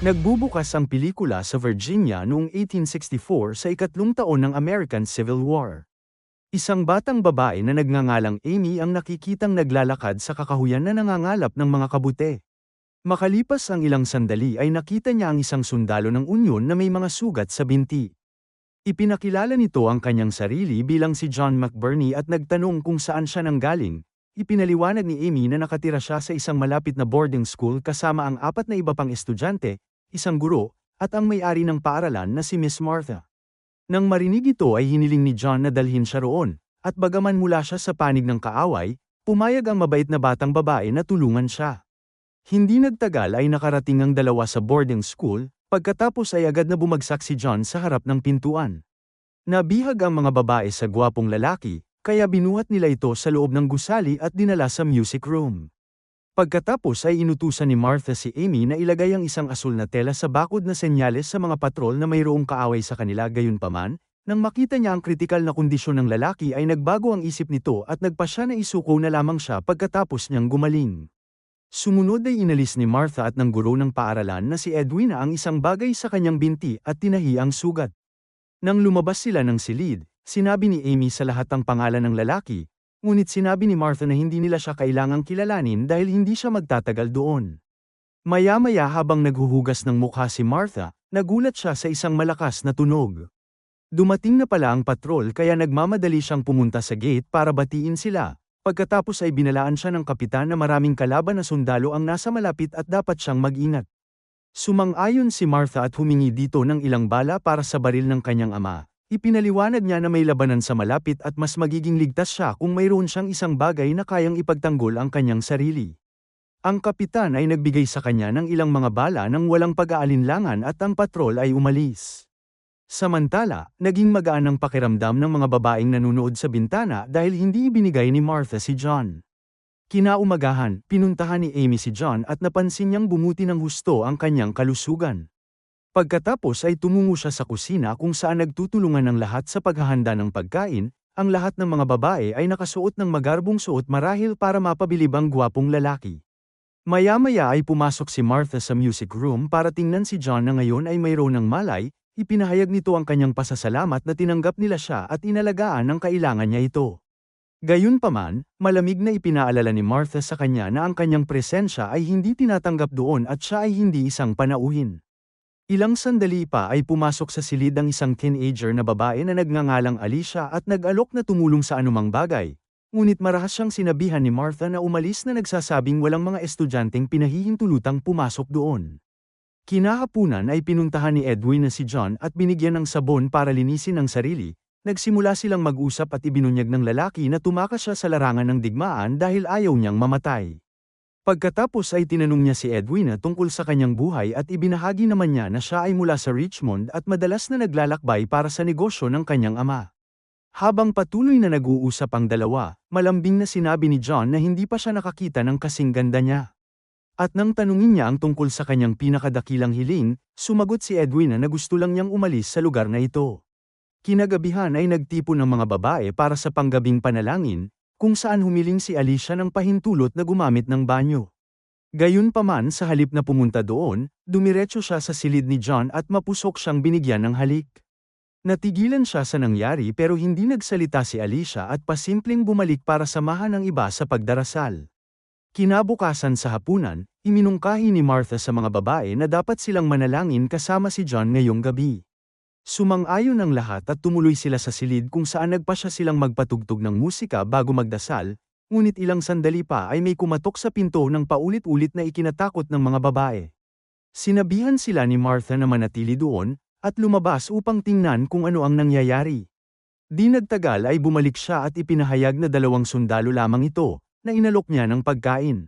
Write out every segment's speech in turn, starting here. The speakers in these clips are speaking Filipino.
Nagbubukas ang pelikula sa Virginia noong 1864 sa ikatlong taon ng American Civil War. Isang batang babae na nagngangalang Amy ang nakikitang naglalakad sa kakahuyan na nangangalap ng mga kabute. Makalipas ang ilang sandali ay nakita niya ang isang sundalo ng Unyon na may mga sugat sa binti. Ipinakilala nito ang kanyang sarili bilang si John McBurney at nagtanong kung saan siya nanggaling. Ipinaliwanag ni Amy na nakatira siya sa isang malapit na boarding school kasama ang apat na iba pang estudyante, isang guro, at ang may-ari ng paaralan na si Miss Martha. Nang marinig ito ay hiniling ni John na dalhin siya roon, at bagaman mula siya sa panig ng kaaway, pumayag ang mabait na batang babae na tulungan siya. Hindi nagtagal ay nakarating ang dalawa sa boarding school, pagkatapos ay agad na bumagsak si John sa harap ng pintuan. Nabihag ang mga babae sa gwapong lalaki, kaya binuhat nila ito sa loob ng gusali at dinala sa music room. Pagkatapos ay inutusan ni Martha si Amy na ilagay ang isang asul na tela sa bakod na senyales sa mga patrol na mayroong kaaway sa kanila. Gayunpaman, nang makita niya ang kritikal na kondisyon ng lalaki ay nagbago ang isip nito at nagpasya na isuko na lamang siya pagkatapos niyang gumaling. Sumunod ay inalis ni Martha at ng guro ng paaralan na si Edwina ang isang bagay sa kanyang binti at tinahi ang sugat. Nang lumabas sila ng silid, sinabi ni Amy sa lahat ang pangalan ng lalaki, ngunit sinabi ni Martha na hindi nila siya kailangang kilalanin dahil hindi siya magtatagal doon. Maya-maya habang naghuhugas ng mukha si Martha, nagulat siya sa isang malakas na tunog. Dumating na pala ang patrol kaya nagmamadali siyang pumunta sa gate para batiin sila. Pagkatapos ay binalaan siya ng kapitan na maraming kalaban na sundalo ang nasa malapit at dapat siyang mag-ingat. Sumang-ayon si Martha at humingi dito ng ilang bala para sa baril ng kanyang ama. Ipinaliwanag niya na may labanan sa malapit at mas magiging ligtas siya kung mayroon siyang isang bagay na kayang ipagtanggol ang kanyang sarili. Ang kapitan ay nagbigay sa kanya ng ilang mga bala nang walang pag-aalinlangan at ang patrol ay umalis. Samantala, naging magaan ang pakiramdam ng mga babaeng nanunood sa bintana dahil hindi ibinigay ni Martha si John. Kinaumagahan, pinuntahan ni Amy si John at napansin niyang bumuti ng husto ang kanyang kalusugan. Pagkatapos ay tumungo siya sa kusina kung saan nagtutulungan ng lahat sa paghahanda ng pagkain. Ang lahat ng mga babae ay nakasuot ng magarbong suot marahil para mapabilib ang gwapong lalaki. Maya-maya ay pumasok si Martha sa music room para tingnan si John na ngayon ay mayroon ng malay. Ipinahayag nito ang kanyang pasasalamat na tinanggap nila siya at inalagaan ng kailangan niya ito. Gayunpaman, malamig na ipinaalala ni Martha sa kanya na ang kanyang presensya ay hindi tinatanggap doon at siya ay hindi isang panauhin. Ilang sandali pa ay pumasok sa silid ang isang teenager na babae na nagngangalang Alicia at nag-alok na tumulong sa anumang bagay. Ngunit marahas siyang sinabihan ni Martha na umalis na nagsasabing walang mga estudyanteng pinahihintulutang pumasok doon. Kinahapunan ay pinuntahan ni Edwin na si John at binigyan ng sabon para linisin ang sarili. Nagsimula silang mag-usap at ibinunyag ng lalaki na tumakas siya sa larangan ng digmaan dahil ayaw niyang mamatay. Pagkatapos ay tinanong niya si Edwina tungkol sa kanyang buhay at ibinahagi naman niya na siya ay mula sa Richmond at madalas na naglalakbay para sa negosyo ng kanyang ama. Habang patuloy na nag-uusap ang dalawa, malambing na sinabi ni John na hindi pa siya nakakita ng kasing ganda niya. At nang tanungin niya ang tungkol sa kanyang pinakadakilang hiling, sumagot si Edwina na gusto lang niyang umalis sa lugar na ito. Kinagabihan ay nagtipon ng mga babae para sa panggabing panalangin, kung saan humiling si Alicia ng pahintulot na gumamit ng banyo. Gayunpaman sa halip na pumunta doon, dumiretso siya sa silid ni John at mapusok siyang binigyan ng halik. Natigilan siya sa nangyari pero hindi nagsalita si Alicia at pasimpleng bumalik para samahan ang iba sa pagdarasal. Kinabukasan sa hapunan, iminungkahi ni Martha sa mga babae na dapat silang manalangin kasama si John ngayong gabi. Sumang-ayon ang lahat at tumuloy sila sa silid kung saan nagpasya silang magpatugtog ng musika bago magdasal, ngunit ilang sandali pa ay may kumatok sa pinto ng paulit-ulit na ikinatakot ng mga babae. Sinabihan sila ni Martha na manatili doon, at lumabas upang tingnan kung ano ang nangyayari. Di nagtagal ay bumalik siya at ipinahayag na 2 sundalo lamang ito, na inalok niya ng pagkain.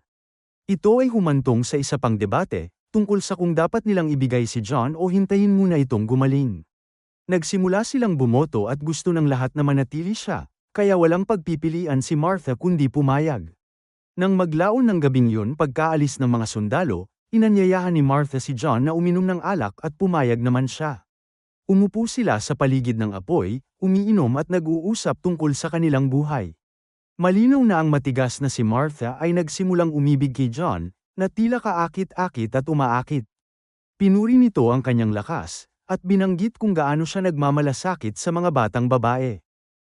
Ito ay humantong sa isa pang debate, tungkol sa kung dapat nilang ibigay si John o hintayin muna itong gumaling. Nagsimula silang bumoto at gusto ng lahat na manatili siya, kaya walang pagpipilian si Martha kundi pumayag. Nang maglaon ng gabing yun pagkaalis ng mga sundalo, inanyayahan ni Martha si John na uminom ng alak at pumayag naman siya. Umupo sila sa paligid ng apoy, umiinom at nag-uusap tungkol sa kanilang buhay. Malinaw na ang matigas na si Martha ay nagsimulang umibig kay John, na tila kaakit-akit at umaakit. Pinuri nito ang kanyang lakas, at binanggit kung gaano siya nagmamalasakit sa mga batang babae.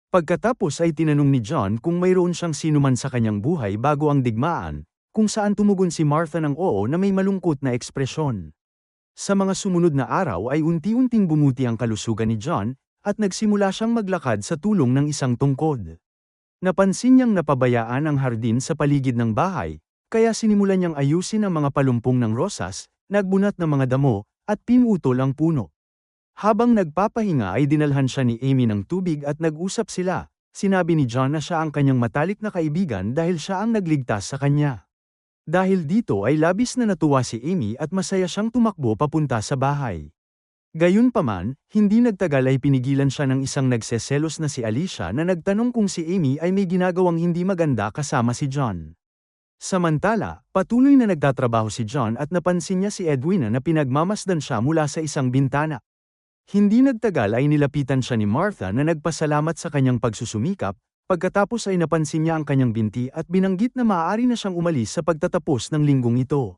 Pagkatapos ay tinanong ni John kung mayroon siyang sinuman sa kanyang buhay bago ang digmaan, kung saan tumugon si Martha ng oo na may malungkot na ekspresyon. Sa mga sumunod na araw ay unti-unting bumuti ang kalusugan ni John, at nagsimula siyang maglakad sa tulong ng isang tungkod. Napansin niyang napabayaan ang hardin sa paligid ng bahay, kaya sinimulan niyang ayusin ang mga palumpong ng rosas, nagbunat ng mga damo, at pinutol ang puno. Habang nagpapahinga ay dinalhan siya ni Amy ng tubig at nag-usap sila. Sinabi ni John na siya ang kanyang matalik na kaibigan dahil siya ang nagligtas sa kanya. Dahil dito ay labis na natuwa si Amy at masaya siyang tumakbo papunta sa bahay. Gayunpaman, hindi nagtagal ay pinigilan siya ng isang nagseselos na si Alicia na nagtanong kung si Amy ay may ginagawang hindi maganda kasama si John. Samantala, patuloy na nagtatrabaho si John at napansin niya si Edwina na pinagmamasdan siya mula sa isang bintana. Hindi nagtagal ay nilapitan siya ni Martha na nagpasalamat sa kanyang pagsusumikap, pagkatapos ay napansin niya ang kanyang binti at binanggit na maaari na siyang umalis sa pagtatapos ng linggong ito.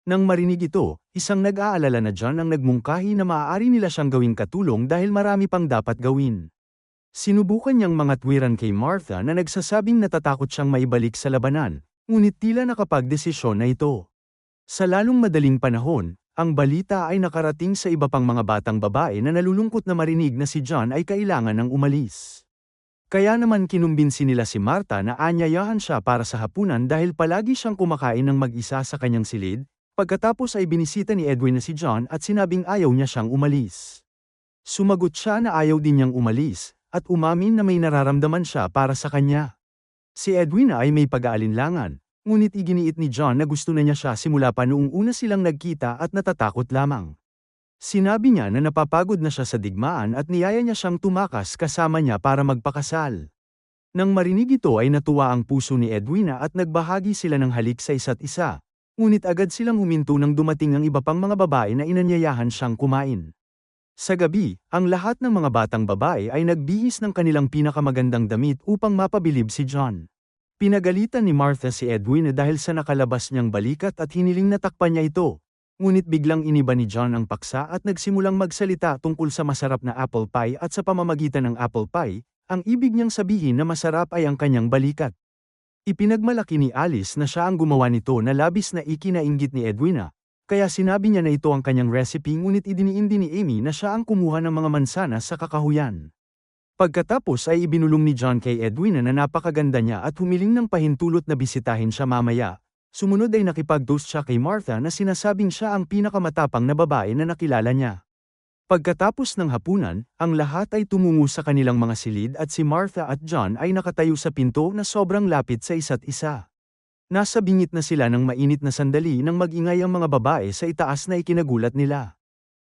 Nang marinig ito, isang nag-aalala na John ang nagmungkahi na maaari nila siyang gawing katulong dahil marami pang dapat gawin. Sinubukan niyang mangatwiran kay Martha na nagsasabing natatakot siyang maibalik sa labanan, ngunit tila nakapagdesisyon na ito. Sa lalong madaling panahon, ang balita ay nakarating sa iba pang mga batang babae na nalulungkot na marinig na si John ay kailangan ng umalis. Kaya naman kinumbinsi nila si Martha na aanyayahan siya para sa hapunan dahil palagi siyang kumakain ng mag-isa sa kanyang silid. Pagkatapos ay binisita ni Edwin na si John at sinabing ayaw niya siyang umalis. Sumagot siya na ayaw din niyang umalis, at umamin na may nararamdaman siya para sa kanya. Si Edwina ay may pag-aalinlangan, ngunit iginiit ni John na gusto na niya siya simula pa noong una silang nagkita at natatakot lamang. Sinabi niya na napapagod na siya sa digmaan at niyaya niya siyang tumakas kasama niya para magpakasal. Nang marinig ito ay natuwa ang puso ni Edwina at nagbahagi sila ng halik sa isa't isa. Ngunit agad silang huminto nang dumating ang iba pang mga babae na inanyayahan siyang kumain. Sa gabi, ang lahat ng mga batang babae ay nagbihis ng kanilang pinakamagandang damit upang mapabilib si John. Pinagalitan ni Martha si Edwina dahil sa nakalabas niyang balikat at hiniling na takpan niya ito. Ngunit biglang iniba ni John ang paksa at nagsimulang magsalita tungkol sa masarap na apple pie at sa pamamagitan ng apple pie, ang ibig niyang sabihin na masarap ay ang kanyang balikat. Ipinagmalaki ni Alice na siya ang gumawa nito na labis na ikinainggit ni Edwina, kaya sinabi niya na ito ang kanyang recipe ngunit idiniin din ni Amy na siya ang kumuha ng mga mansanas sa kakahuyan. Pagkatapos ay ibinulong ni John kay Edwina na napakaganda niya at humiling ng pahintulot na bisitahin siya mamaya. Sumunod ay nakipag-toast siya kay Martha na sinasabing siya ang pinakamatapang na babae na nakilala niya. Pagkatapos ng hapunan, ang lahat ay tumungo sa kanilang mga silid at si Martha at John ay nakatayo sa pinto na sobrang lapit sa isa't isa. Nasa bingit na sila ng mainit na sandali nang mag-ingay ang mga babae sa itaas na ikinagulat nila.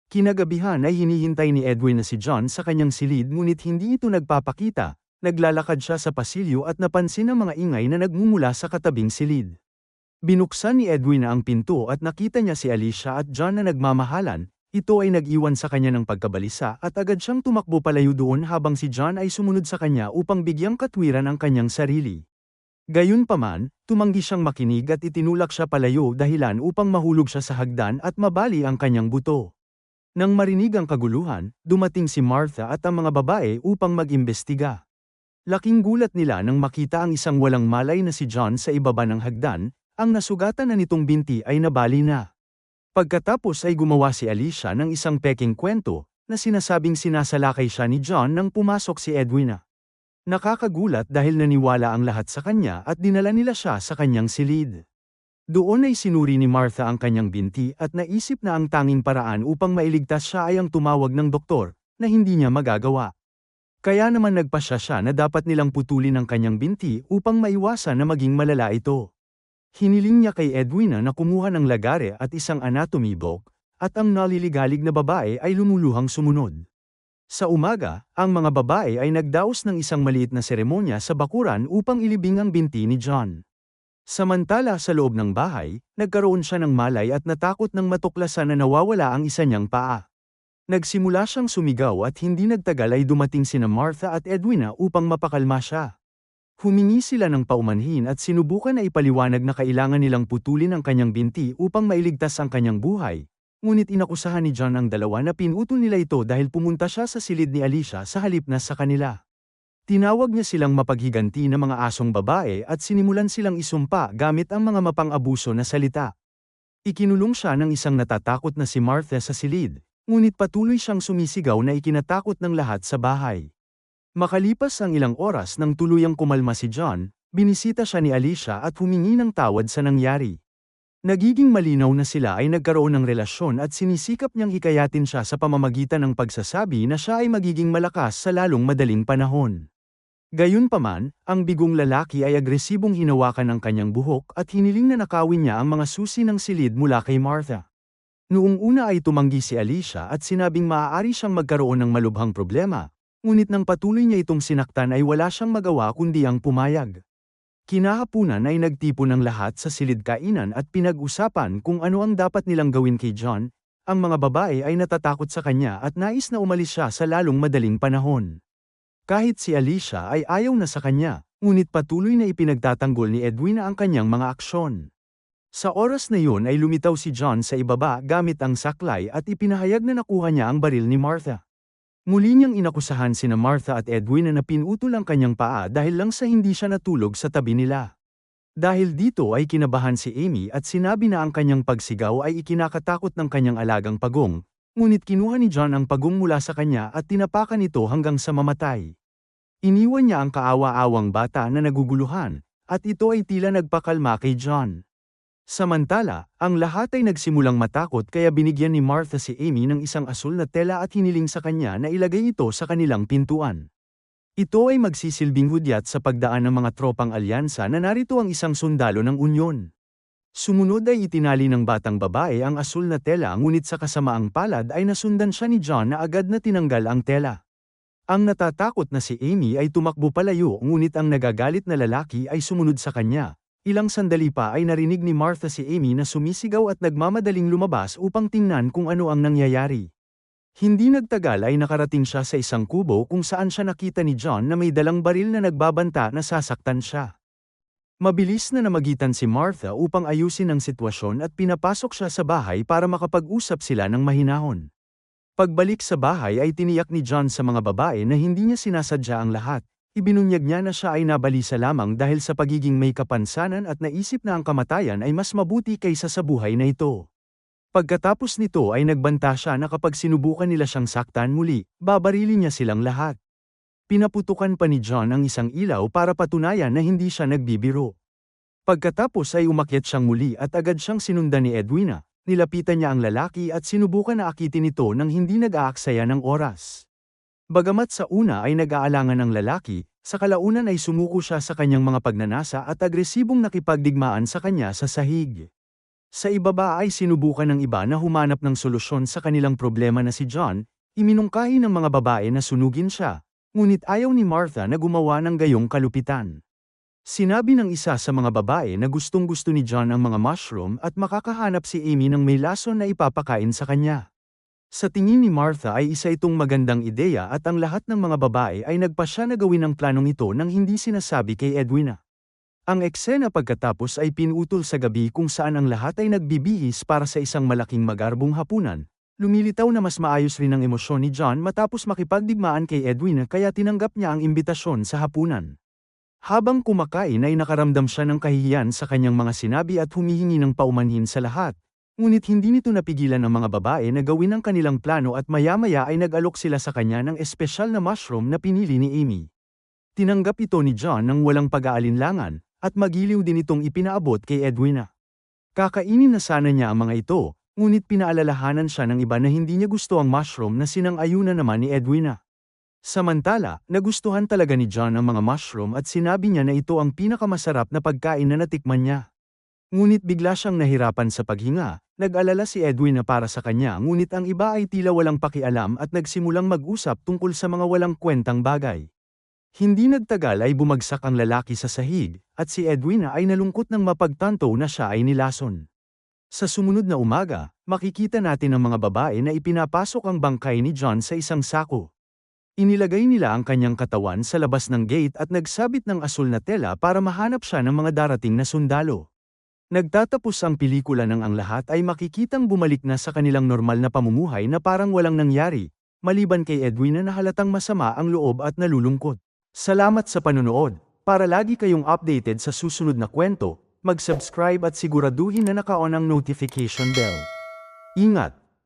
Kinagabihan ay hinihintay ni Edwin na si John sa kanyang silid ngunit hindi ito nagpapakita. Naglalakad siya sa pasilyo at napansin ang mga ingay na nagmumula sa katabing silid. Binuksan ni Edwin ang pinto at nakita niya si Alicia at John na nagmamahalan. Ito ay nag-iwan sa kanya ng pagkabalisa at agad siyang tumakbo palayo doon habang si John ay sumunod sa kanya upang bigyang katwiran ang kanyang sarili. Gayunpaman, tumanggi siyang makinig at itinulak siya palayo dahilan upang mahulog siya sa hagdan at mabali ang kanyang buto. Nang marinig ang kaguluhan, dumating si Martha at ang mga babae upang mag-imbestiga. Laking gulat nila nang makita ang isang walang malay na si John sa ibaba ng hagdan, ang nasugatan na nitong binti ay nabali na. Pagkatapos ay gumawa si Alicia ng isang peking kwento, na sinasabing sinasalakay siya ni John nang pumasok si Edwina. Nakakagulat dahil naniwala ang lahat sa kanya at dinala nila siya sa kanyang silid. Doon ay sinuri ni Martha ang kanyang binti at naisip na ang tanging paraan upang mailigtas siya ay ang tumawag ng doktor, na hindi niya magagawa. Kaya naman nagpasya siya na dapat nilang putulin ang kanyang binti upang maiwasan na maging malala ito. Hiniling niya kay Edwina na kumuha ng lagare at isang anatomy book, at ang naliligalig na babae ay lumuluhang sumunod. Sa umaga, ang mga babae ay nagdaos ng isang maliit na seremonya sa bakuran upang ilibing ang binti ni John. Samantala sa loob ng bahay, nagkaroon siya ng malay at natakot nang matuklasan na nawawala ang isa niyang paa. Nagsimula siyang sumigaw at hindi nagtagal ay dumating sina Martha at Edwina upang mapakalma siya. Humingi sila ng paumanhin at sinubukan na ipaliwanag na kailangan nilang putulin ang kanyang binti upang mailigtas ang kanyang buhay. Ngunit inakusahan ni John ang dalawa na pinutol nila ito dahil pumunta siya sa silid ni Alicia sa halip na sa kanila. Tinawag niya silang mapaghiganti na mga asong babae at sinimulan silang isumpa gamit ang mga mapang-abuso na salita. Ikinulong siya ng isang natatakot na si Martha sa silid, ngunit patuloy siyang sumisigaw na ikinatakot ng lahat sa bahay. Makalipas ang ilang oras nang tuluyang kumalma si John, binisita siya ni Alicia at humingi ng tawad sa nangyari. Nagiging malinaw na sila ay nagkaroon ng relasyon at sinisikap niyang hikayatin siya sa pamamagitan ng pagsasabi na siya ay magiging malakas sa lalong madaling panahon. Gayunpaman, ang bigong lalaki ay agresibong hinawakan ang kanyang buhok at hiniling na nakawin niya ang mga susi ng silid mula kay Martha. Noong una ay tumanggi si Alicia at sinabing maaari siyang magkaroon ng malubhang problema, ngunit nang patuloy niya itong sinaktan ay wala siyang magawa kundi ang pumayag. Kinahapunan ay nagtipon ng lahat sa silid kainan at pinag-usapan kung ano ang dapat nilang gawin kay John. Ang mga babae ay natatakot sa kanya at nais na umalis siya sa lalong madaling panahon. Kahit si Alicia ay ayaw na sa kanya, ngunit patuloy na ipinagtatanggol ni Edwina ang kanyang mga aksyon. Sa oras na yun ay lumitaw si John sa ibaba gamit ang saklay at ipinahayag na nakuha niya ang baril ni Martha. Muli niyang inakusahan sina Martha at Edwina na pinutol ang kanyang paa dahil lang sa hindi siya natulog sa tabi nila. Dahil dito ay kinabahan si Amy at sinabi na ang kanyang pagsigaw ay ikinakatakot ng kanyang alagang pagong, ngunit kinuha ni John ang pagong mula sa kanya at tinapakan ito hanggang sa mamatay. Iniwan niya ang kaawa-awang bata na naguguluhan, at ito ay tila nagpakalma kay John. Samantala, ang lahat ay nagsimulang matakot kaya binigyan ni Martha si Amy ng isang asul na tela at hiniling sa kanya na ilagay ito sa kanilang pintuan. Ito ay magsisilbing hudyat sa pagdaan ng mga tropang alyansa na narito ang isang sundalo ng Unyon. Sumunod ay itinali ng batang babae ang asul na tela ngunit sa kasamaang palad ay nasundan siya ni John na agad na tinanggal ang tela. Ang natatakot na si Amy ay tumakbo palayo ngunit ang nagagalit na lalaki ay sumunod sa kanya. Ilang sandali pa ay narinig ni Martha si Amy na sumisigaw at nagmamadaling lumabas upang tingnan kung ano ang nangyayari. Hindi nagtagal ay nakarating siya sa isang kubo kung saan siya nakita ni John na may dalang baril na nagbabanta na sasaktan siya. Mabilis na namagitan si Martha upang ayusin ang sitwasyon at pinapasok siya sa bahay para makapag-usap sila ng mahinahon. Pagbalik sa bahay ay tiniyak ni John sa mga babae na hindi niya sinasadya ang lahat. Ibinunyag niya na siya ay nabalisa lamang dahil sa pagiging may kapansanan at naisip na ang kamatayan ay mas mabuti kaysa sa buhay na ito. Pagkatapos nito ay nagbanta siya na kapag sinubukan nila siyang saktan muli, babarilin niya silang lahat. Pinaputukan pa ni John ang isang ilaw para patunayan na hindi siya nagbibiro. Pagkatapos ay umakyat siyang muli at agad siyang sinundan ni Edwina, nilapitan niya ang lalaki at sinubukan na akitin ito nang hindi nag-aaksaya ng oras. Bagamat sa una ay nag-aalangan ang lalaki, sa kalaunan ay sumuko siya sa kanyang mga pagnanasa at agresibong nakipagdigmaan sa kanya sa sahig. Sa ibaba ay sinubukan ng iba na humanap ng solusyon sa kanilang problema na si John, iminungkahi ng mga babae na sunugin siya, ngunit ayaw ni Martha na gumawa ng gayong kalupitan. Sinabi ng isa sa mga babae na gustong-gusto ni John ang mga mushroom at makakahanap si Amy ng may lason na ipapakain sa kanya. Sa tingin ni Martha ay isa itong magandang ideya at ang lahat ng mga babae ay nagpasya na gawin ang planong ito nang hindi sinasabi kay Edwina. Ang eksena pagkatapos ay pinutol sa gabi kung saan ang lahat ay nagbibihis para sa isang malaking magarbong hapunan. Lumilitaw na mas maayos rin ang emosyon ni John matapos makipagdigmaan kay Edwina kaya tinanggap niya ang imbitasyon sa hapunan. Habang kumakain ay nakaramdam siya ng kahihiyan sa kanyang mga sinabi at humihingi ng paumanhin sa lahat. Ngunit hindi nito napigilan ang mga babae na gawin ang kanilang plano at maya-maya ay nag-alok sila sa kanya ng espesyal na mushroom na pinili ni Amy. Tinanggap ito ni John ng walang pag-aalinlangan, at magiliw din itong ipinaabot kay Edwina. Kakainin na sana niya ang mga ito, ngunit pinaalalahanan siya ng iba na hindi niya gusto ang mushroom na sinang-ayunan naman ni Edwina. Samantala, nagustuhan talaga ni John ang mga mushroom at sinabi niya na ito ang pinakamasarap na pagkain na natikman niya. Ngunit bigla siyang nahirapan sa paghinga, nag-alala si Edwin na para sa kanya ngunit ang iba ay tila walang pakialam at nagsimulang mag-usap tungkol sa mga walang kwentang bagay. Hindi nagtagal ay bumagsak ang lalaki sa sahig, at si Edwina ay nalungkot nang mapagtanto na siya ay nilason. Sa sumunod na umaga, makikita natin ang mga babae na ipinapasok ang bangkay ni John sa isang sako. Inilagay nila ang kanyang katawan sa labas ng gate at nagsabit ng asul na tela para mahanap siya ng mga darating na sundalo. Nagtatapos ang pelikula nang ang lahat ay makikitang bumalik na sa kanilang normal na pamumuhay na parang walang nangyari, maliban kay Edwin na nahalatang masama ang loob at nalulungkot. Salamat sa panunood. Para lagi kayong updated sa susunod na kwento, mag-subscribe at siguraduhin na naka-on ang notification bell. Ingat!